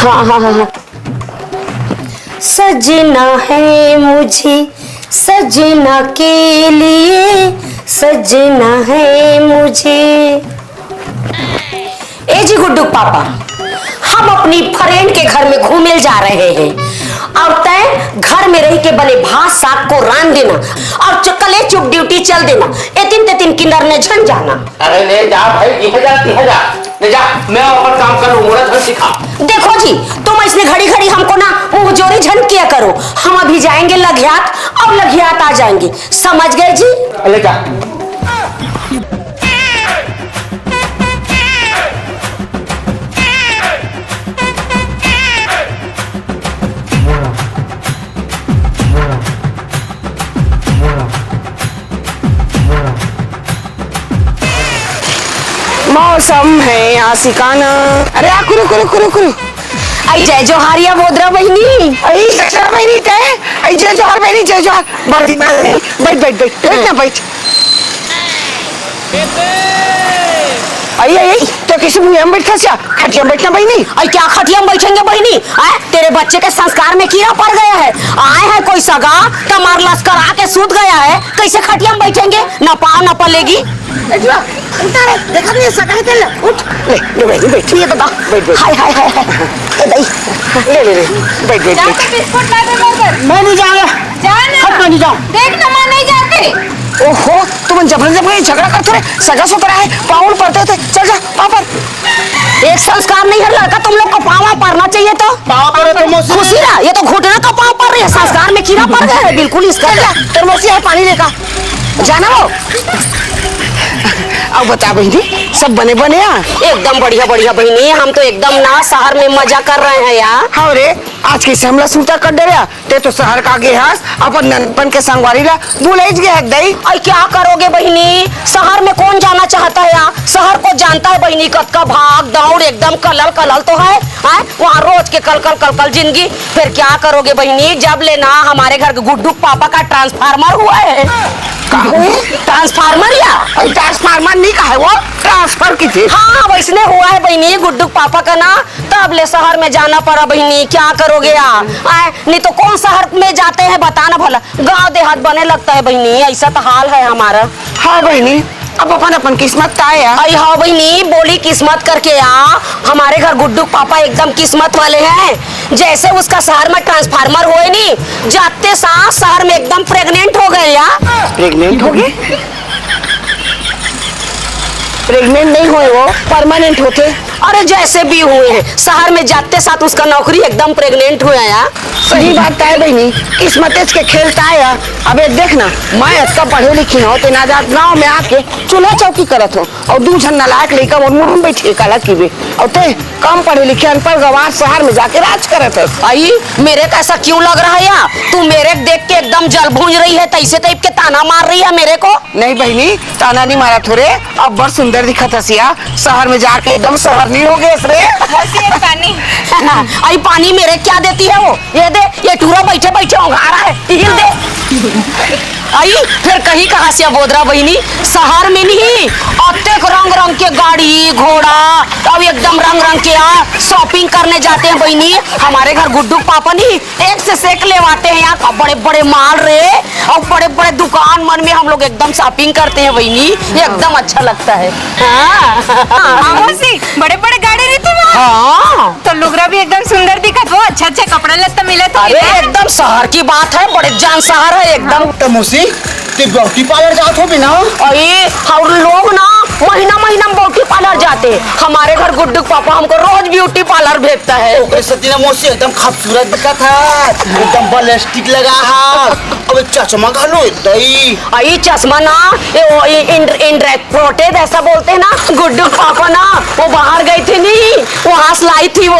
हाँ हाँ हाँ हाँ। सजना है मुझे सजना के लिए, सजना है मुझे। ए जी गुड्डू पापा, हम अपनी फ्रेंड के घर में घूमे जा रहे हैं और तय घर में रह के बने भात साग को रान देना और कले चुप ड्यूटी चल देना। ए तीन किन्नर ने झन जाना। अरे ले जा भाई, तीह जा ले जा, मैं और काम कर लूंगा, घर सिखा। देखो जी, तुम इसने घड़ी घड़ी हमको ना मुंह जोरी झन किया करो। हम अभी जाएंगे लघियात और लघियात आ जाएंगे, समझ गए जी? ले जा। मौसम है आशिकाना। अरे आ कुरु कुरु कुरु कुरु। आई जय जोहारिया बोदरा बहनी। आई ससुरा बहनी ते। आई जय जोहार बहनी, जय जोहार। बैठ बैठ बैठ बैठ ना बैठ। आई आई आई तो किसी मुंह में बैठा सा खटिया बैठना बहनी। आई क्या खटिया में बैठेंगे बहनी? तेरे बच्चे के संस्कार में कीड़ा पड़ गया है। आए हैं कोई सगा कमर लश्कर आके सूत गया है, कैसे खटिया में बैठेंगे? ना पाँव ना पलेगी। उतारे देखा नहीं सगा है तेरा। उठ ले बैठ बैठ। ये बता बैठ बैठ। हाय हाय हाय ले ले ले बैठ बैठ। जाके बिस्कुट ला दे मगर। मैं नहीं जाऊंगा। जाना। खत मैं नहीं जाऊँ। देख ना मां नहीं जाते। ओहो तुम जबरन झगड़ा करते रहे, सगा सुतरा है पाउल पड़ते थे। चल जा वहाँ पर। एक संस्कार नहीं है लड़का, तुम लोग को पाँव पड़ना चाहिए। तो पाँव पड़े तो मौसी। खुशी ना, ये तो घुटना का पाँव पड़ रही है। संस्कार में कीड़ा पड़ गया है बिल्कुल इसका। तेरे मौसी है पानी लेकर जाना हो। अब बता बहनी सब बने बने एकदम बढ़िया बढ़िया बहनी, हम तो एकदम ना शहर में मजा कर रहे हैं यार। हाँ रे आज कैसे हमला सूता कर दे रहा ते तो शहर का आगे हास अपन ननपन के संगवारी ला भूल गया दई। और क्या करोगे बहनी, शहर में कौन जाना चाहता है यार? शहर को जानता है बहनी, कद का भाग दौड़ एकदम कलल कलल तो है वहाँ रोज के कल कल कल कल जिंदगी। फिर क्या करोगे बहनी, जब लेना हमारे घर गुड्डू पापा का ट्रांसफार्मर हुआ है। ट्रांसफार्मर या ट्रांसफार्मर नहीं का है वो ट्रांसफर की थी। हाँ वैसने हुआ है बहनी गुड्डू पापा का ना, तब ले शहर में जाना पड़ा बहनी। क्या करोगे यार? नहीं तो कौन शहर में जाते हैं बताना भला, गांव देहात बने लगता है बहनी, ऐसा तो हाल है हमारा। हाँ बहनी अब अपन अपन किस्मत आया। आई हाँ बहनी बोली किस्मत करके हमारे घर गुड्डू पापा एकदम किस्मत वाले हैं। जैसे उसका शहर में ट्रांसफार्मर हुए नहीं, जाते साथ शहर में एकदम प्रेग्नेंट हो गए यार। प्रेग्नेंट हो गए? प्रेग्नेंट नहीं हुए वो परमानेंट होते। अरे जैसे भी हुए हैं, शहर में जाते साथ उसका नौकरी एकदम प्रेग्नेंट हुआ यार। सही बात है बहनी, किस्मत के खेलता है। अबे देखना मैं अच्छा पढ़े लिखी हो तो नाजात गाँव में आके चूल्हा चौकी करत हो और दू जन नालायक लेकर और मुंह बैठे काला की बे और ते कम पढ़े लिखे अनपढ़ गवार शहर में जाके राज करत है। आई मेरे को ऐसा क्यों लग रहा है यार? तू मेरे देख के एकदम जल भूंज रही है, तैसे टाइप के ताना मार रही है मेरे को। नहीं बहनी ताना नहीं मारा थोड़े, अब बड़ सुंदर दिखत हसिया शहर में जाके एकदम शहर नहीं हो गए पानी। आई पानी मेरे क्या देती है वो? ये दे, ये टूरा बैठे बैठे उंघा रहा है, हिल दे। आई फिर कहीं कहाँ से बोदरा बहनी, शहर में नहीं अत्यक रंग रंग के गाड़ी घोड़ा अब एकदम रंग रंग के शॉपिंग करने जाते हैं बहनी। हमारे घर गुड्डू पापा नहीं एक से सेक लेवाते हैं यहाँ, बड़े बड़े माल रे और बड़े बड़े दुकान मन में हम लोग एकदम शॉपिंग करते हैं बहनी, एकदम अच्छा लगता है। बड़े बड़े गाड़ी रही तुम। हाँ तो लुगरा भी एकदम सुंदर दिखत हो, अच्छा अच्छा कपड़ा लत्ता मिले तो। अरे एकदम शहर की बात है, बड़े जान शहर है एकदम। तो मौसी ते ब्यूटी पार्लर जात हो बिना? अरे हम लोग ना महीना महीना ब्यूटी पार्लर जाते हैं। हमारे घर गुड्डू पापा हमको रोज ब्यूटी पार्लर भेजता है। ओके सतीना मौसी एकदम खूबसूरत दिखत है, एकदम बलिस्टिक लगा है, अब चश्मा घालो दई। आई चश्मा ना इंड्रेक्टेड ऐसा बोलते हैं ना। गुड्डू पापा ना वो बाहर गई थी नहीं, वहाँ से लाई थी वो।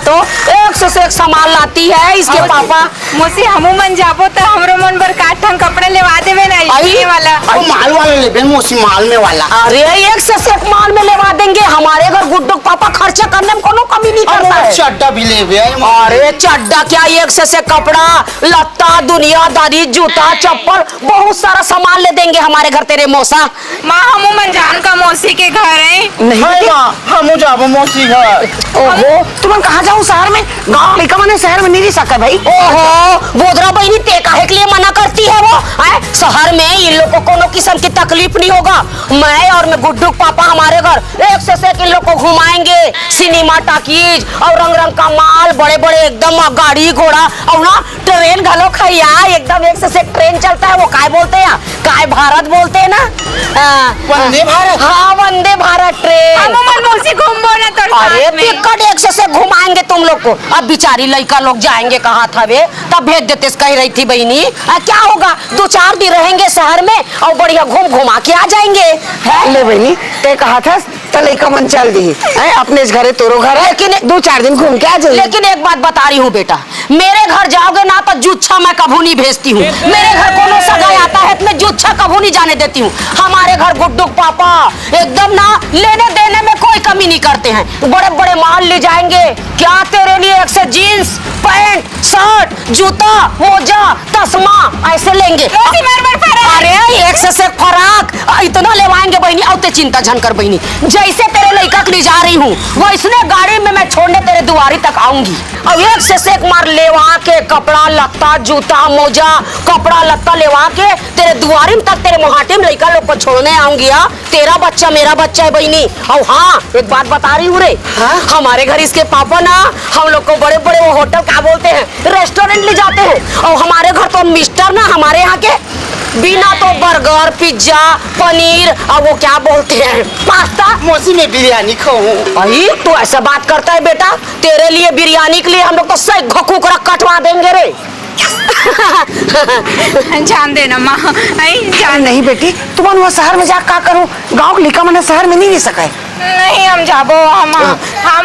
तो एक से एक सामान लाती है इसके पापा। मोसी हमू मन जाबो तो हमरो मन बर काट ठन कपड़ा लेवा देवे ना ये वाला। वो माल वाला ले बेन मौसी, माल में वाला। अरे एक से एक माल में लेवा देंगे। हमारे घर गुड्डू पापा खर्चा करने में कोनो कमी नहीं करता है। चड्डा भी ले बे। अरे चड्डा क्या, एक से कपड़ा लत्ता दुनियादारी जूता चप्पल बहुत सारा सामान ले देंगे हमारे घर तेरे मौसा। माँ हमू मन जान का मौसी के घर है। नहीं माँ, हम जाबो मौसी घर। ओहो तुम कहाँ जाऊँ शहर में? गाँव लड़का मैंने शहर में नहीं रह सका भाई। ओहो बोधरा बहनी ते काहे के लिए मना करती है वो? शहर में इन लोग को कोनो किस्म की तकलीफ नहीं होगा। मैं और मैं गुड्डू पापा हमारे घर एक से एक इन लोग को घुमाएंगे, सिनेमा टाकीज और रंग रंग का माल, बड़े बड़े एकदम गाड़ी घोड़ा और ना ट्रेन घलो खैया एकदम एक से एक ट्रेन चलता है। वो काय बोलते हैं, काय भारत बोलते हैं ना। वंदे भारत। हाँ वंदे भारत ट्रेन। हमू मन मौसी घूमबो ना तोर अरे साथ में। टिकट एक से घुमाएंगे तुम लोग को। अब बेचारी लड़का लोग जाएंगे कहाँ था वे, तब भेज देते कह रही थी बहनी। क्या होगा 2-4 दिन रहेंगे शहर में और बढ़िया घूम घुमा के आ जाएंगे। है? ले बहनी ते कहा था तो लड़का मन चल दी है अपने घरे तोरो घर है, लेकिन 2-4 दिन घूम के आ जाइए। लेकिन एक बात बता रही हूँ बेटा, मेरे घर जाओगे ना तो जुच्छा मैं कभू नहीं भेजती हूँ। मेरे घर कोनो सगाई आता है तो मैं जुच्छा कभू नहीं जाने देती हूँ। हमारे घर गुड्डू पापा एकदम ना लेने देने में कोई कमी नहीं करते हैं। बड़े बड़े माल ले जाएंगे। क्या तेरे लिए एक से जीन्स पैंट शर्ट जूता मोजा तस्मा ऐसे लेंगे। अरे एक से एक फराक इतना लेवाएंगे बहनी। और ते चिंता झन कर बहनी, जैसे तेरे लड़का ले जा रही हूँ वैसने गाड़ी में मैं छोड़ने तेरे दुआरी तक आऊंगी और एक से एक मार लेवा के कपड़ा लत्ता जूता मोजा कपड़ा लत्ता लेवा के तेरे दुआरी तक तेरे मोहाटी में लड़का लोग को छोड़ने आऊंगी। तेरा बच्चा मेरा बच्चा है बहनी। और हाँ एक बात बता रही हूँ रे, हमारे घर इसके पापा ना हम लोग को बड़े बड़े वो होटल क्या बोलते हैं रेस्टोरेंट ले जाते हैं। और हमारे घर तो मिस्टर ना हमारे यहाँ के बिना तो बर्गर पिज्जा पनीर और वो क्या बोलते हैं पास्ता। मौसी में बिरयानी खाऊं। भाई तू ऐसा बात करता है बेटा, तेरे लिए बिरयानी के लिए हम लोग तो सही घोकुकरा कटवा देंगे रे। जान देना माँ जान। नहीं बेटी तुम वहाँ शहर में जा का करो, गाँव के लड़का मैंने शहर में नहीं रह सका है। नहीं हम जाबो हम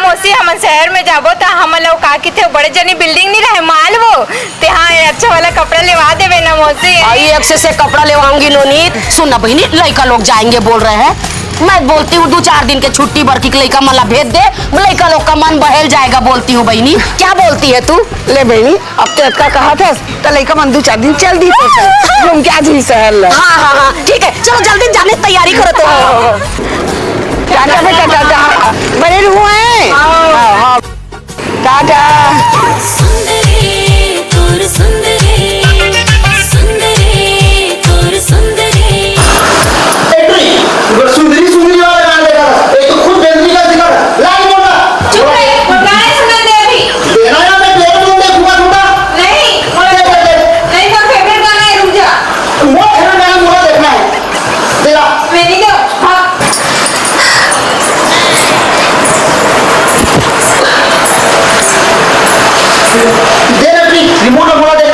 मौसी हम शहर में जाबो तो हम लोग का की थे बड़े जनी बिल्डिंग नहीं रहे माल वो ते हाँ अच्छा वाला कपड़ा लेवा देवे ना मौसी। आई एक से कपड़ा लेवाऊंगी नोनीत। सुनना बहनी लड़का लोग जाएंगे बोल रहे हैं, मैं बोलती हूँ 2-4 दिन के छुट्टी बरकी के लड़का मला भेज दे, लड़का लोग का मन बहल जाएगा बोलती हूँ बहनी। क्या बोलती है तू? ले बहनी अब तो का कहा था तो लड़का मन 2-4 दिन चल दी घूम के आ जी शहर। हाँ ठीक है चलो जल्दी जाने की तैयारी करो तो। टाटा बेटा टाटा बड़े हुए टाटा। सुंदरी तोर सुंदरी सुंदरी तोर सुंदरी। सुंदरी सुंदरी वाला गाना देगा, एक तो खुद बेंदरी का दिखा लाइन बोला। चुप रहे गाने सुना दे अभी। देना या मैं प्लेट में दे खुदा खुदा। नहीं नहीं तो फेवरेट गाना है रुक जा। वो खेलना गाना पूरा देखना है। तेरा मैं नहीं दो हाँ दे ना प्लीज रिमोट में पूरा दे।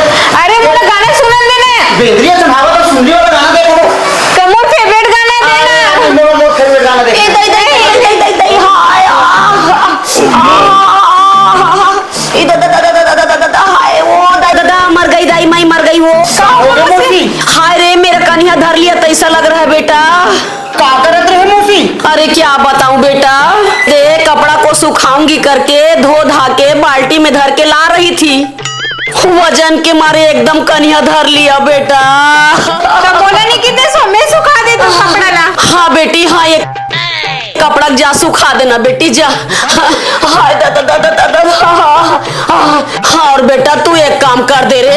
अरे मोला गाना सुनन देना बेंदरिया चढ़ावा तो सुंदरी वाला गाना दे बोलो। कमोर फेवरेट गाना देना। मेरा मोर फेवरेट गाना दे। मर गई दाई माई मर गई वो। हाय रे मेरा कन्या धर लिया तो ऐसा लग रहा है बेटा। का करत रहे मौसी? अरे क्या बताऊं बेटा, देख कपड़ा को सुखाऊंगी करके धो धा के बाल्टी में धर के ला रही थी, वजन के मारे एकदम कन्या धर लिया बेटा। तो बोला नहीं कितने सो में सुखा दे तू कपड़ा ला। हाँ बेटी हाँ ये कपड़ा जा सुखा देना बेटी जा। हाय दादा दादा दादा हाँ और बेटा तू एक काम कर दे रे।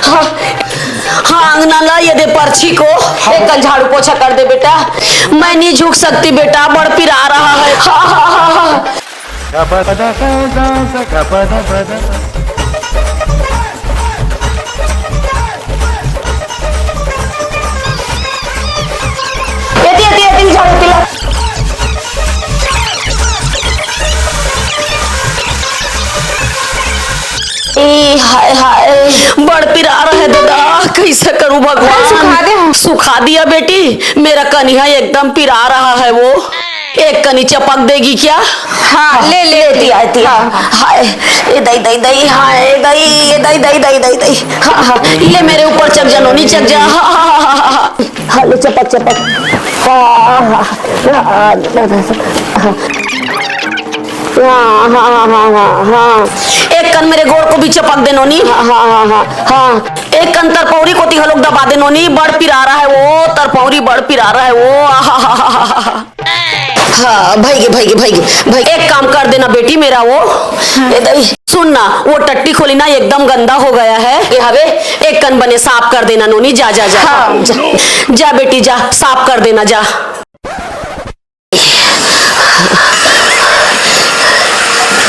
हाँ अंगना ला ये दे पर्ची को एक झाड़ू पोछा कर दे बेटा। मैं नहीं झुक सकती बेटा, बड़ पिरा रहा है। हाँ ये झाड़ू पिला। हाय हाय बड़ पिरा रहा है दादा, कैसे करूं भगवान। सुखा दे। सुखा दिया बेटी, मेरा कन्हैया एकदम पिरा रहा है वो। एक कनी चपक देगी क्या? हाँ ले ले लेती आती हाय ये दई दई दई हाय दई ये दई दई दई दई दई हाँ हाँ ले मेरे ऊपर चक जा नोनी चक जा हाँ ले चपक चपक हाँ एक कन मेरे गोड़ को भी चपक दे नोनी हाँ एक कन तरपौरी को तिहलोक दबा दे नोनी बड़ पिरा रहा है वो तरपौरी बड़ पिरा रहा है वो हाँ भाई एक काम कर देना बेटी मेरा वो सुन ना वो टट्टी खोली ना एकदम गंदा हो गया है ये हवे एक कन बने साफ कर देना नोनी जा जा जा हाँ। जा बेटी जा साफ कर देना जा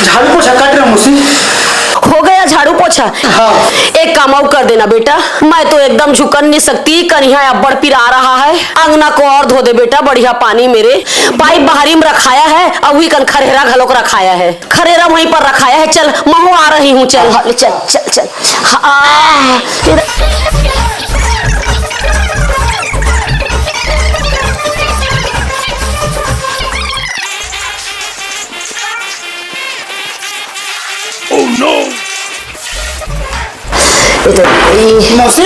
झाड़ू पोछा कट रहा मुझसे हो गया झाड़ू पोछा हाँ। एक काम और कर देना बेटा मैं तो एकदम झुकन नहीं सकती कन्हैया अब्बड़ पिरा रहा है अंगना को और धो दे बेटा बढ़िया पानी मेरे पाइप बाहरी में रखाया है और वही कन खरेरा घलोक रखाया है खरेरा वहीं पर रखाया है चल महू आ रही हूँ चल चल चल चल हाँ मौसी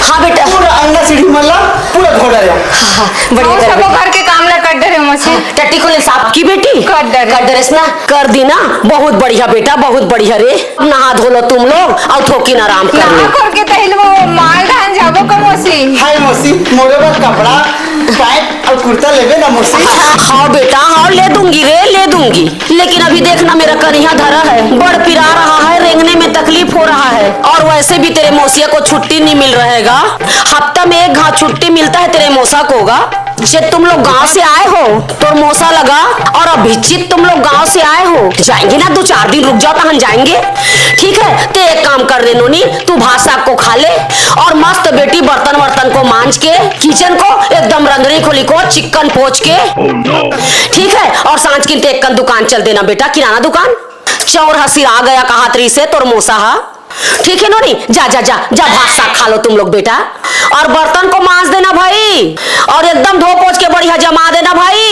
हाँ बेटा पूरा अंडा सीढ़ी मल्ला पूरा धो डाला हाँ बढ़िया और कर सबो बेटा। घर के काम ला कर दे रहे मौसी टट्टी को ले साफ की बेटी कर दे ना कर दी ना बहुत बढ़िया बेटा बहुत बढ़िया रे नहा धो लो तुम लोग और थोकिन आराम कर नहा लो खोल के तहिल वो माल धान जाबो का मौसी हाय मौसी मोरे पर कपड़ा पैंट और कुर्ता लेवे ना मौसी हाँ बेटा हाँ ले दूंगी रे ले दूंगी लेकिन अभी देखना मेरा कन्हैया धरा है बड़ पिरा रहा है रेंगने में तकलीफ हो रहा है और वैसे भी तेरे मौसिया को छुट्टी नहीं मिल रहेगा हफ्ता में एक घाट छुट्टी मिलता है तेरे मौसा को होगा जब तुम लोग गांव से आए हो तो मौसा लगा और अभिजीत तुम लोग गांव से आए हो जाएंगे ना 2-4 दिन रुक जाओ तो हम जाएंगे ठीक है तो एक काम कर दे नोनी तू भात साग को खा ले और मस्त बेटी बर्तन वर्तन को मांज के किचन को एकदम रंधनी खोली को चिकन पोच के ठीक है और सांझ की एक कन दुकान चल देना बेटा किराना दुकान चौर हसी आ गया कहा तरी से तोर मोसा हा ठीक है नोनी जा जा जा जा भात साग खा लो तुम लोग बेटा और बर्तन को मांज देना भाई और एकदम धो पोछ के बढ़िया जमा देना भाई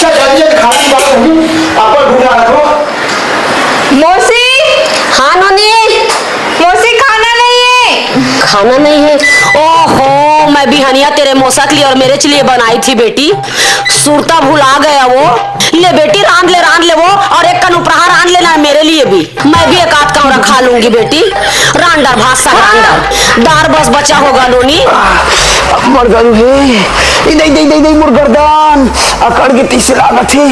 चल जल्दी खाने बात होगी आपको भूख लगा तो मौसी हाँ नोनी मौसी खाना नहीं है खाना नहीं है ओहो मैं बिहनिया तेरे मौसा के लिए और मेरे के लिए बनाई थी बेटी सुरता भुला गया वो ले बेटी रांध ले वो और एक कन उपहार रांध लेना है मेरे लिए भी मैं भी एक आध कमरा खा लूंगी बेटी रांडर भात साग रांडर दार बस बचा होगा नोनी मर गई है इधर इधर इधर मुर्गरदान अकड़ के तीसरे लागत है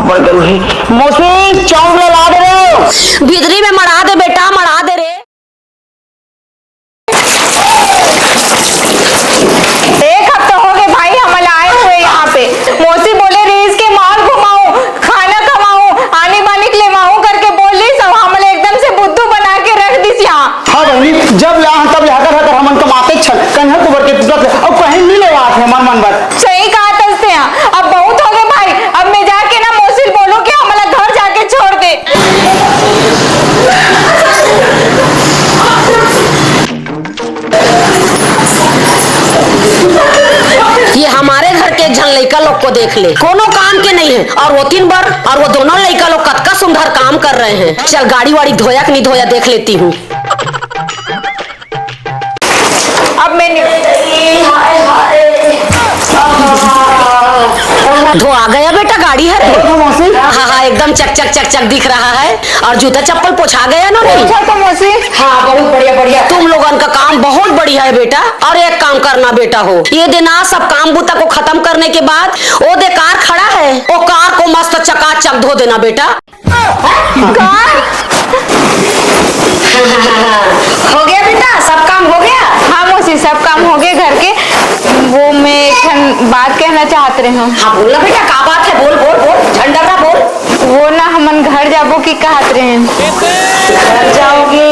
मर गई है मौसी चावल ला दे रहे हो बिजली में मरा दे बेटा मरा दे रे एक हफ्ता हो गए भाई हम आए हुए यहाँ पे मौसी बोले रेस के माल घुमाओ खाना कमाओ आने बाने के लिए माओ करके बोल रही सब हमले एकदम से बुद्धू बना के रख दी यहाँ हाँ बहनी जब ला तब हकर हकर हमन कमाते छल कहीं तो बढ़ के तुरंत और कहीं नहीं ले आते हैं मन बात सही कहा तस्ते यहाँ अब बहुत हो गए भाई अब मैं जाके ना मौसी बोलूं कि हमारा घर जाके छोड़ दे ये हमारे घर के एक झन लड़का लोग को देख ले कोनो काम के नहीं है और वो 3 बार और वो दोनों लड़का लोग कतका सुंदर काम कर रहे हैं चल गाड़ी वाड़ी धोया कि नहीं धोया देख लेती हूँ अब मैं धो आ गया बेटा गाड़ी है हाँ हाँ एकदम चक चक चक चक दिख रहा है और जूता चप्पल पोछा गया ना नहीं अच्छा तो मौसी हाँ बहुत बढ़िया बढ़िया तुम लोगन का काम बहुत बढ़िया है बेटा और एक काम करना बेटा हो ये देना सब काम बूता को खत्म करने के बाद वो दे कार खड़ा है वो कार को मस्त चकाचक धो देना बेटा कार हो गया बेटा सब काम हो गया हाँ मौसी सब काम हो गए घर के वो मैं एक बात कहना चाहत रही हूँ हाँ बोलना बेटा क्या बात है बोल बोल बोल झंडा ना बोल वो ना हमन घर जाबो की कहत रहे हैं घर जाओगे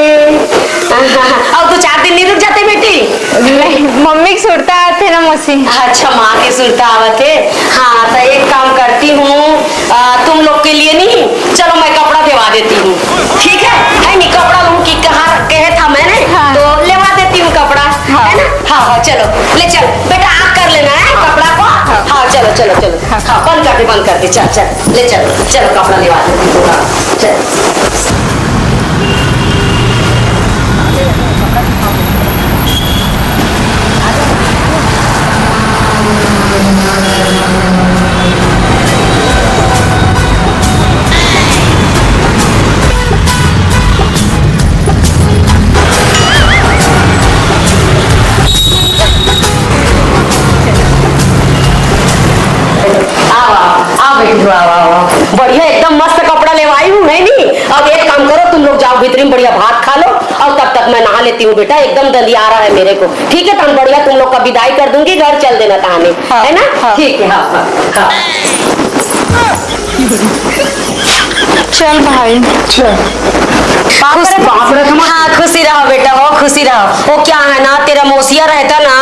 और 2-4 दिन नहीं रुक जाते बेटी नहीं मम्मी की सुरता आते ना मौसी अच्छा माँ की सुरता आवत है हाँ तो एक काम करती हूँ तुम लोग के लिए नहीं चलो मैं कपड़ा दिवा देती हूँ ठीक है नहीं कपड़ा लूँ की कहा कहे था मैंने हाँ। तो लेवा देती हूँ कपड़ा हाँ। है ना हाँ हाँ चलो ले चल बेटा आप कर लेना है कपड़ा को हाँ चल चलो चलो चलो हाँ बंद कर दे चल चल ले चलो चलो कपड़ा लेवा दे चल बढ़िया एकदम मस्त कपड़ा लेवाई हूँ है नी। अब एक काम करो तुम लोग जाओ भीतरी में बढ़िया भात खा लो और तब तक मैं नहा लेती हूँ बेटा एकदम दंदी आ रहा है मेरे को। ठीक है तुम बढ़िया तुम लोग का विदाई कर दूंगी घर चल देना ताने है ना। ठीक है हाँ। चल भाई हाँ खुशी रहो बेटा हो खुशी रहो। वो क्या है ना तेरा मौसिया रहता ना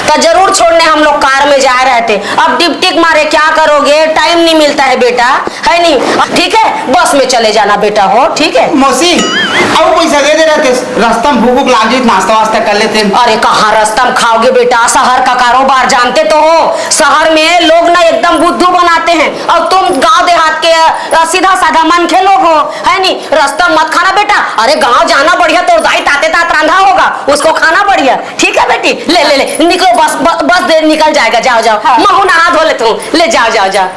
तो जरूर छोड़ने हम लोग कार में जा रहे थे। अब डिप्टिक मारे क्या करोगे टाइम नहीं मिलता है बेटा है नहीं। ठीक है बस में चले जाना बेटा हो ठीक है। मौसी अब पैसा दे रहे थे रास्ता में भूख लाग गई नाश्ता वास्ता कर लेते। अरे कहाँ रास्ता में खाओगे बेटा शहर का कारोबार जानते तो हो। शहर में लोग ना एकदम बुद्धू बनाते हैं और तुम गांव देहात के सीधा साधा मन के लोग हो है नहीं। रास्ता मत खाना बेटा। अरे गांव जाना बढ़िया तो दाई ताते तात रंधा होगा उसको खाना बढ़िया। ठीक है बेटी ले ले ले निकलो बस देर निकल जाएगा। जाओ जाओ हाँ। महू नहा धो लेता हूँ ले जाओ जाओ जाओ।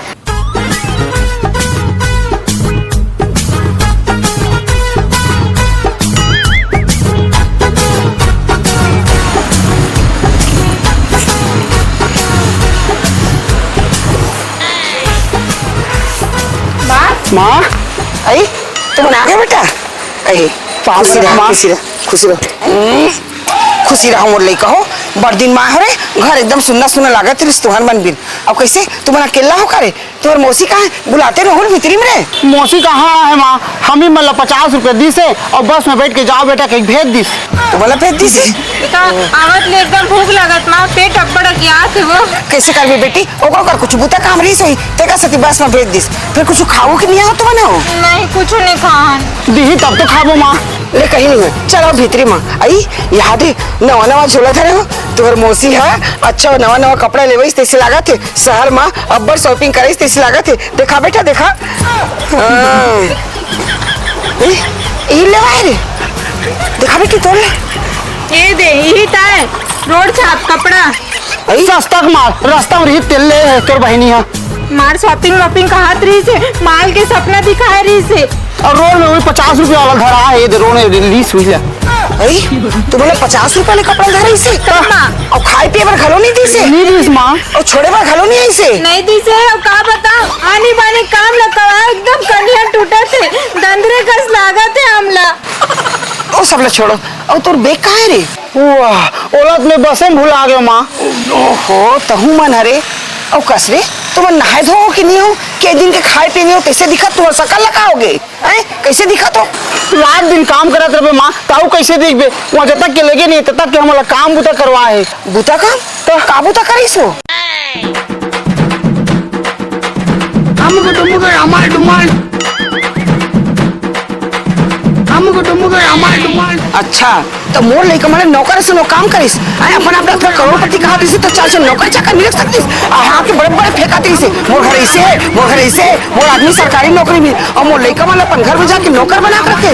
माँ आई तुम आ गए बेटा। आई खुशी रहा खुशी रहा खुशी रहा खुशी रहा मोर लइका हो। बड़ दिन माँ हो रे घर एकदम सुनना सुनना लागत रे तुहर मन बिन। अब कैसे तुम अकेला हो करे तुम्हार मौसी कहाँ है बुलाते रहो भीतरी में रे। मौसी कहाँ है माँ हम ही मतलब 50 रुपए दी से और बस में बैठ के जाओ बेटा कहीं भेज दी तो बोला भेज दी से आवत ले एकदम भूख लागत माँ पेट अब्बड़ गया थे वो कैसे करबी बेटी ओकर कर कुछ बुता काम रही सही तेका सती बस में भेज दिस फिर कुछ खाओ कि नहीं आओ तो बनाओ। नहीं कुछ नहीं खान दी तब तो खाबो माँ ले कहीं नहीं है चलो भीतरी माँ आई यहाँ दे नवा नवा झोला था हो तुहर मौसी है अच्छा नवा नवा कपड़ा लेवई तैसे लागत थे शहर में अब्बर शॉपिंग करे तैसे लागत थे। देखा बेटा देखा ये लेवाए रे देखा बेटी तोड़ ये दे यही ताए रोड छाप कपड़ा सस्ता माल रास्ता में रही तेल ले है तोर बहनी है मार शॉपिंग वॉपिंग कहा रही से माल के सपना दिखा रही से और रोड में वही 50 रुपया वाला घर आए रोड में रिलीज हुई है। तो बोले 50 रुपए ले कपड़ा धरे से और खाए पिए पर घलो नहीं दी से नहीं दी माँ और छोड़े पर घलो नहीं आई से नहीं दी से अब का बताओ आनी बानी काम लगा एकदम कनिया टूटा थे दंदरे कस लागा थे हमला ओ सब ले छोड़ो और तोर बेग कहाँ है रे। वाह औरत में बसे में भूला गए माँ। ओहो तहू मन हरे और कस रे तुम नहाए धो कि नहीं हो के दिन के खाए पीने हो कैसे दिखा तुम सकल लगाओगे हैं कैसे दिखा तो रात दिन काम करत रहे माँ ताऊ कैसे देखबे वहाँ जब तक के लगे नहीं तब तक के हमारा काम बुता करवाए बुता काम तो का बुता करिस हो अच्छा तो मोर लइका माने नौकर से नो काम करिस आय अपन अपना फिर करोड़पति कहा दिस तो चार से नौकर चाकर मिल सकती हां के बड़े बड़े फेंकाती से मोर घर ऐसे मोर आदमी सरकारी नौकरी में और मोर लइका माने अपन घर में जाके नौकर बना के रखे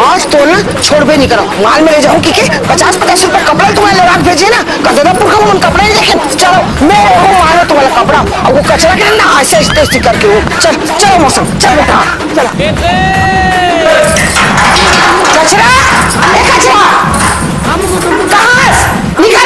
आज तो ना छोड़बे नहीं करो माल में ले जाऊं कि 50-50 रुपए कपड़ा तुम्हारे लगा भेजे ना कदरपुर का उन कपड़े लेके चलो मैं वो मारो तुम्हारा कपड़ा और वो कचरा के ना ऐसे ऐसे करके वो चलो मौसम चल बेटा कचरा निकाल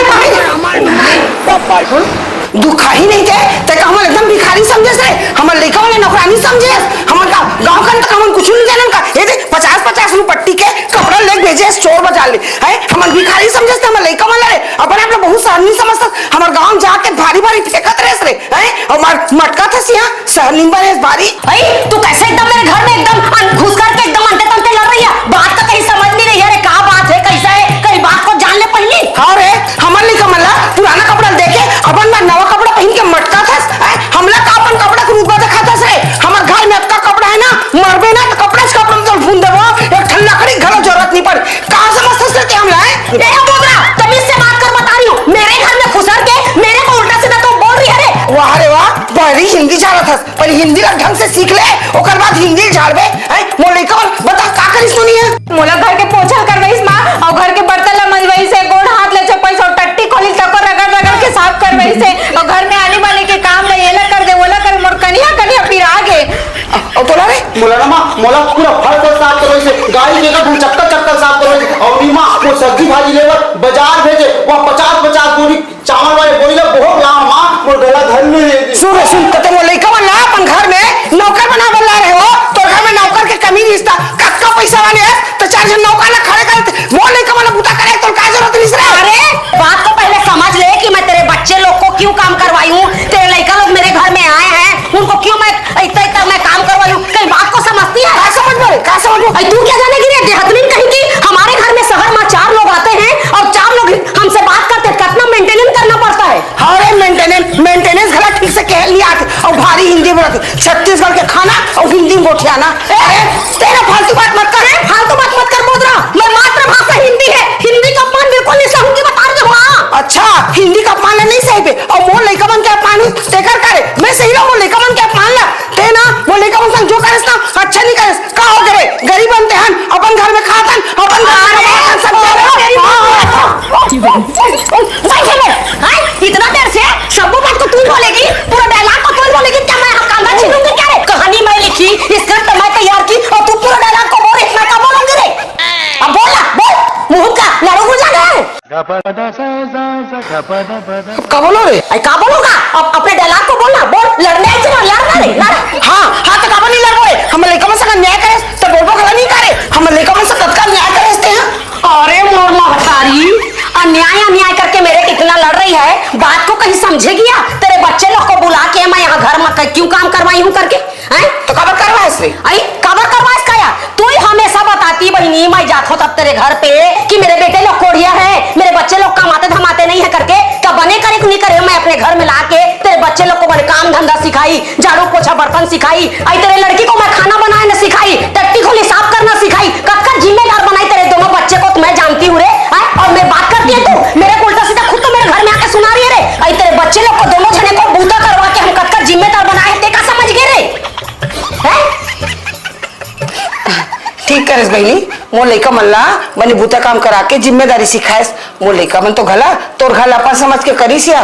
दुखा ही नहीं थे तक हम एकदम भिखारी समझे से हमर लइका वाले नौकरानी समझे हमर का गांव का तक हम कुछ नहीं जानन का ये देख 50-50 रुपए पट्टी के कपड़ा लेके भेजे चोर बजा ले है हमर भिखारी समझे से हमर लइका वाला अपन आप लोग बहुत सहनी समझता हमर गांव जाके भारी भारी फेंकत रहे रे है और मटका था सिया सहनी बने भारी भाई तू कैसे एकदम मेरे घर में एकदम घुस करके एकदम अंते तंते लड़ रही है बात तो कहीं समझ नहीं रही है रे क्या बात है कैसा है कहीं बात को जान ले पहले। हाँ रे हमर लइका मला पुराना कपड़ा देखे अपन में नवा कपड़ा पहन के मटका था हमला का अपन कपड़ा के रूप देखा था से हमर घर में इतना कपड़ा है ना मरबे ना तो कपड़ा से कपड़ा तो भून देबो एक ठल्ला करी घर जरूरत नहीं पड़े कहां से मस्त से हमला है ए बोदरा तमीज से बात कर बता रही हूं मेरे घर में घुसर के मेरे को उल्टा सीधा तो बोल रही है रे। वाह रे वाह हस पर हिंदी ला ढंग से सीख ले ओकर बाद हिंदी झाड़बे हैं मोर लइका बता का करिस तू नहीं है मोला घर के पोछल करवाइस माँ और घर के बर्तन ला मंजवाई से गोड़ हाथ ले चपाइस और टट्टी खोली तको रगड़ रगड़ के साफ करवाई से और घर में आने वाले के काम ले येला कर दे वोला कर मोर कनिया कनिया फिर आगे और तोला रे मोला ना माँ मोला पूरा फल साफ करो से गाड़ी के का चक्कर साफ करो से और नी माँ वो सब्जी भाजी लेवर बाजार भेजे वो 50 बोरी चावल वाले बोरी ला बहुत लाम माँ मोर गला धर में सुन कते मोर लइका ला अपन घर में नौकर बनावल ला रहे हो तो घर में नौकर के कमी रिश्ता कक्का पैसा वाले है तो 4 जन नौकर ला खड़े करते मोर लइका वाला बुता करे तो का जरूरत नहीं रे अरे बात को पहले समझ ले कि मैं तेरे बच्चे लोग को क्यों काम करवाई हूँ। तेरे लड़का लोग मेरे घर में आए हैं उनको क्यों मैं इतना मैं काम करवाई हूँ। कहीं बात को समझती है का समझ तू क्या जानेगी रे देहतनीन कहीं की। हमारे घर में शहर में 4 लोग आते हैं और 4 लोग हमसे बात करते हैं। कितना मेंटेनेंस करना पड़ता है। अरे मेंटेनेंस घला ठीक से कह लिया और भारी हिंदी बोलत छत्तीसगढ़ के खाना और हिंदी में गोठियाना। अरे तेरा फालतू बात मत कर बोदरा। मैं मातृभाषा हिंदी है। हिंदी का अपमान बिल्कुल नहीं सहूंगी बता रही हूँ। अच्छा हिंदी का अपमान नहीं सही पे और मोर लइका मन के अपमान तेकर करे मैं सही रहो मोर लइका मन के अपमान ला ते ना मोर लइका मन संग जो करस ना अच्छा नहीं करस का हो करे गरीब बनते हन अपन घर में खातन अपन घर में सब इतना देर से सब बात को तू बोलेगी पूरा डायलॉग को तू बोलेगी क्या मैं कांधा छीनूंगी क्या रे। कहानी मैं लिखी स्क्रिप्ट मैं तैयार की और तू पूरा डायलॉग को बोल इतना का बोलूंगी रे। अब बोल मुंह का लड़ू हो जाएगा का बोलो रे का बोलूंगा। अब अपने डायलॉग को बोलना बोल लड़ने से लड़ना रे हाँ तो काबा नहीं लड़ रहे हम लइका मन से न्याय करे तो बोलबो खला नहीं करे हम लइका मन से तत्काल न्याय करे हैं। अरे मोर महतारी अन्याय करके मेरे कितना लड़ रही है। बात को कहीं समझेगी या तेरे बच्चे लोग को बुला के मैं यहाँ घर में क्यों काम करवाई हूँ करके हैं तो कबर करवा इससे कबर करवाइस का यार। तू ही हमेशा बताती बहनी मैं जात हो तब तेरे घर पे कि मेरे बेटे लोग कोढ़िया है मेरे बच्चे लोग कमाते धमाते नहीं है करके कब बने करे नहीं करे। मैं अपने घर में लाके तेरे बच्चे लोग को बड़े काम धंधा सिखाई झाड़ू पोछा बर्तन सिखाई आई तेरे लड़की को मैं खाना बनाना सिखाई टट्टी खोली साफ करना सिखाई कक्का जिम्मेदार बनाई तेरे दोनों बच्चे को मैं जानती हूँ रे। और मैं बात करती है तू मेरे को उल्टा सीधा खुद तो मेरे घर में आके सुना रही है रे। आई तेरे बच्चे लोग को दोनों जने को बूता करवा के हम कक्का जिम्मेदार बनाए ते का समझ गए रे। ठीक करस बहनी मोर लइका मन ला बने बूता काम करा के जिम्मेदारी सिखाएस। मोर लइका मन तो घला तोर घर अपन समझ के करिस या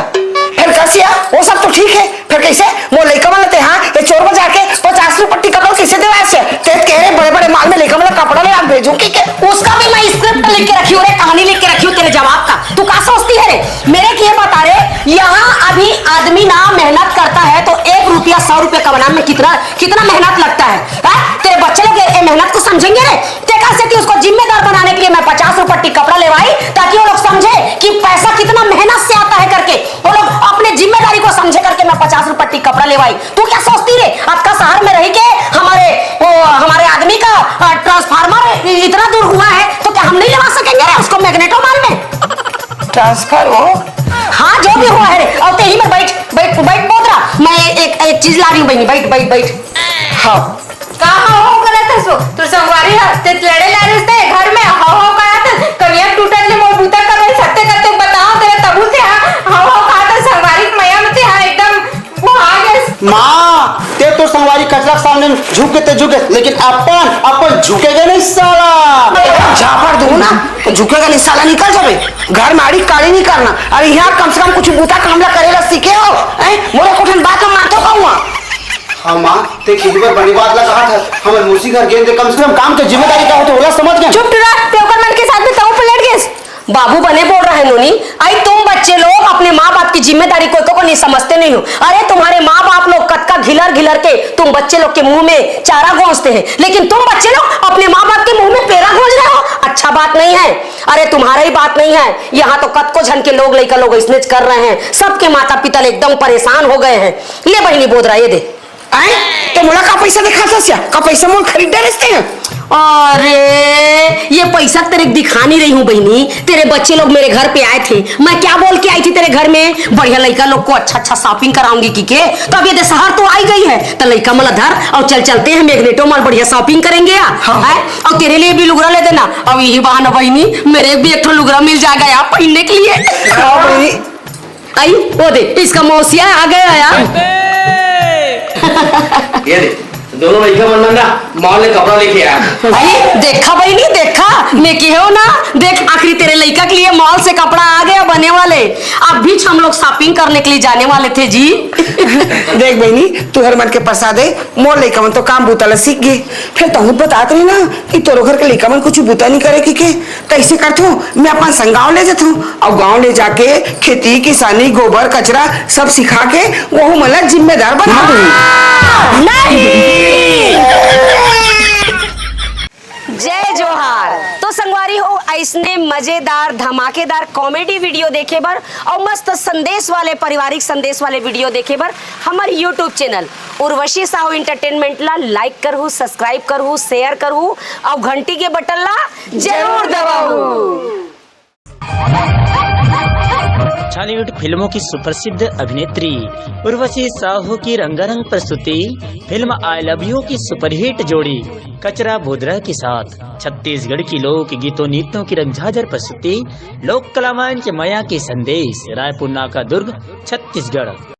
फिर कसिया वो सब तो ठीक है फिर कैसे मोर लइका मन लेते हाँ ये चोर बजा के 50 रुपए टिकट कैसे देवा से ते कह रहे बड़े माल में लइका मन कपड़ा ले आप भेजू की उसका भी मैं स्क्रिप्ट लिख के रखी हूँ रे कहानी लिख के रखी हूँ तेरे जवाब का। तू क्या सोचती है रे मेरे के बता रे यहाँ अभी आदमी ना मेहनत करता है तो 1 रुपया 100 रुपये कमाने में कितना मेहनत लगता है। तेरे बच्चे लोग ये मेहनत को समझेंगे रे। से उसको जिम्मेदार बनाने के लिए मैं 50 रुपए कपड़ा लेवाई ताकि वो लोग समझे कि पैसा कितना मेहनत से आता है करके वो लोग अपने जिम्मेदारी को समझे करके मैं 50 रुपए कपड़ा लेवाई। तू क्या सोचती रे आज का शहर में रही के हमारे आदमी का ट्रांसफार्मर इतना दूर हुआ है तो क्या हम नहीं लगा सकेंगे रे उसको मैग्नेटो माल में ट्रांसफर हो। हाँ जो भी हुआ है रे। और तेही में बैठ बोल रहा मैं एक चीज ला रही हूँ बहनी बैठ। हाँ कहाँ हो करत हसो तू संगवारी है ते लड़े ला रहे घर में हो करत कनिया टूटत ले मोर बूता कर सकते करते बताओ तेरे तबू से हो खाता संगवारी मैया में ते एकदम वो आ गए माँ ते तो संगवारी कचरा के सामने झुके लेकिन अपन झुकेगा नहीं साला। झापड़ दूं ना तो झुकेगा नहीं साला निकल जाबे घर में आड़ी काड़ी नहीं करना। अरे यहाँ कम से कम कुछ बूता का हमला करेला सीखे हो मोरे कोठन बात में माथो कहूँ। हाँ माँ ते किसी बार बड़ी बात लगा था हमारे मूसी घर गए कम से कम काम की जिम्मेदारी का हो तो होला समझ गए। चुप रहा तेरे मन के साथ में तऊ पलट गए बाबू बने बोल रहे हैं नोनी। आई तुम बच्चे लोग अपने माँ बाप की जिम्मेदारी को नहीं समझते नहीं हो। अरे तुम्हारे माँ बाप लोग कटका घिलर के तुम बच्चे लोग के मुंह में चारा घोंसते हैं लेकिन तुम बच्चे लोग अपने माँ बाप के मुंह में पेड़ा घोंस रहे हो। अच्छा बात नहीं है। अरे तुम्हारा ही बात नहीं है यहाँ तो कत को झन के लोग लड़का लोग स्नेच कर रहे हैं। सबके माता पिता एकदम परेशान हो गए हैं। ले बहनी बोध रहा ये दे आए तो मोला का पैसा दिखा का पैसा मोल खरीदे रहते हैं। अरे ये पैसा तेरे दिखा नहीं रही हूँ बहनी। तेरे बच्चे लोग मेरे घर पे आए थे मैं क्या बोल के आई थी तेरे घर में बढ़िया लड़का लोग को अच्छा शॉपिंग कराऊंगी की के तो अब ये शहर तो आई गई है तो लड़का मला धर और चलते हैं मैग्नेटो माल बढ़िया शॉपिंग करेंगे यार। हाँ। और तेरे लिए भी लुगरा ले देना। अब यही बहाना बहनी मेरे भी एक लुगरा मिल जाएगा यार पहनने के लिए। आई वो दे इसका मौसिया आ गया यार। ये देख दोनों लड़का बनना ना मॉल में कपड़ा लेके आया। अरे देखा भाई नहीं देखा मैं की हो ना देख आखिरी तेरे लड़का के लिए मॉल से कपड़ा आ गया बने वाले। अब भी हम लोग शॉपिंग करने के लिए जाने वाले थे जी। देख बहनी तू हर मन के पसा दे मोर लइका मन तो काम बूता ला सीख गए फिर तहु बतात रही ना कि तोरो घर के लइका मन कुछ बूता नहीं करे के कैसे करथो मैं अपन संग गाँव ले जाथू और गाँव ले जाके खेती किसानी गोबर कचरा सब सिखा के वो मला जिम्मेदार बना दूंगी। जय जोहार। तो संगवारी हो ऐसने मजेदार धमाकेदार कॉमेडी वीडियो देखे बर और मस्त संदेश वाले पारिवारिक संदेश वाले वीडियो देखे बर हमारे YouTube channel Urvashi Sahu entertainment ला लाइक करहू सब्सक्राइब करहू शेयर करहू और घंटी के बटन ला जरूर दबाऊ। बॉलीवुड फिल्मों की सुप्रसिद्ध अभिनेत्री उर्वशी साहू की रंगारंग प्रस्तुति फिल्म आई लव यू की सुपरहिट जोड़ी कचरा बोधरा के साथ छत्तीसगढ़ की लोक गीतों नृत्यों की रंगझाझर प्रस्तुति लोक कला मंच माया के संदेश रायपुर नाका दुर्ग छत्तीसगढ़।